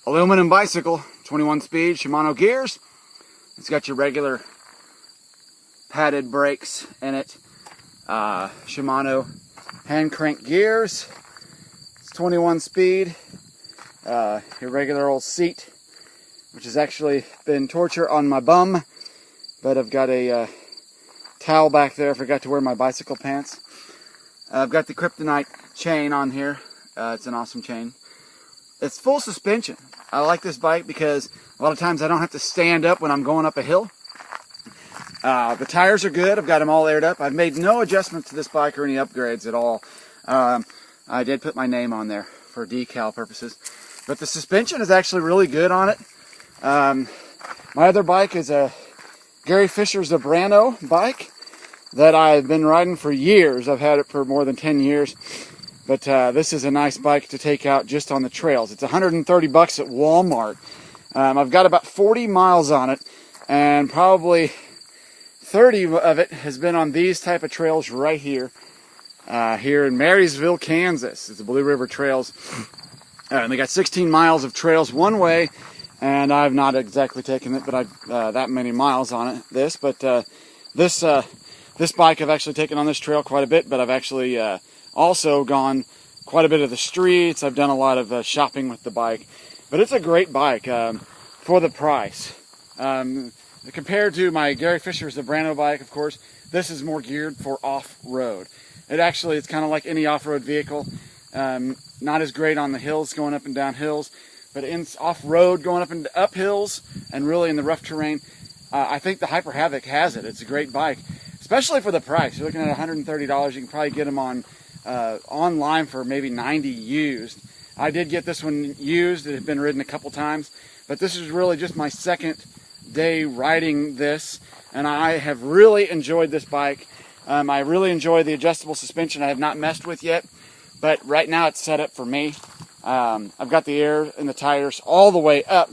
aluminum bicycle, 21 speed, Shimano gears. It's got your regular padded brakes in it. Shimano hand crank gears. It's 21 speed. Your regular old seat, which has actually been torture on my bum, but I've got a towel back there. I forgot to wear my bicycle pants. I've got the kryptonite chain on here. It's an awesome chain. It's full suspension. I like this bike because a lot of times I don't have to stand up when I'm going up a hill. The tires are good. I've got them all aired up. I've made no adjustments to this bike or any upgrades at all. I did put my name on there for decal purposes. But the suspension is actually really good on it. My other bike is a Gary Fisher's Zabrano bike that I've been riding for years. I've had it for more than 10 years. But this is a nice bike to take out just on the trails. It's $130 at Walmart. I've got about 40 miles on it, and probably 30 of it has been on these type of trails right here. Here in Marysville, Kansas. It's the Blue River Trails. And they got 16 miles of trails one way, and I've not exactly taken it, but I've that many miles on it. This bike I've actually taken on this trail quite a bit, but I've actually also gone quite a bit of the streets. I've done a lot of shopping with the bike, but it's a great bike for the price. Compared to my Gary Fisher's Zabrano bike, of course, this is more geared for off-road. It's kind of like any off-road vehicle. Not as great on the hills, going up and down hills, but in off-road, going up and up hills, and really in the rough terrain, I think the Hyper Havoc has it. It's a great bike, especially for the price. You're looking at $130. You can probably get them on online for maybe $90 used. I did get this one used. It had been ridden a couple times, but this is really just my second day riding this, and I have really enjoyed this bike. I really enjoy the adjustable suspension I have not messed with yet, but right now it's set up for me. I've got the air in the tires all the way up,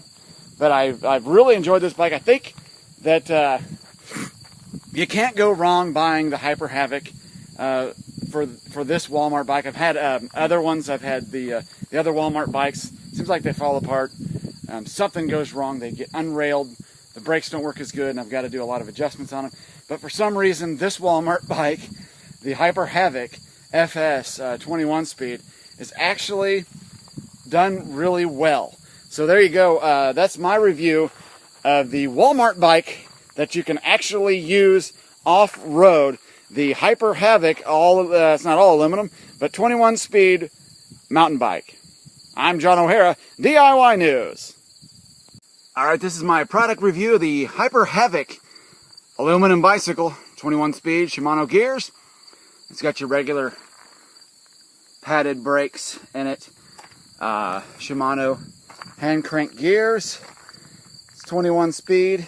but I've really enjoyed this bike. I think that you can't go wrong buying the Hyper Havoc for this Walmart bike. I've had other ones. I've had the other Walmart bikes. Seems like they fall apart. Something goes wrong. They get unrailed. The brakes don't work as good, and I've got to do a lot of adjustments on them. But for some reason, this Walmart bike, the Hyper Havoc FS 21 speed, is actually done really well. So there you go. That's my review of the Walmart bike that you can actually use off-road. The Hyper Havoc, it's not all aluminum, but 21 speed mountain bike. I'm John O'Hara, DIY News. Alright, this is my product review of the Hyper Havoc aluminum bicycle, 21 speed, Shimano gears. It's got your regular padded brakes in it. Shimano hand crank gears. It's 21 speed.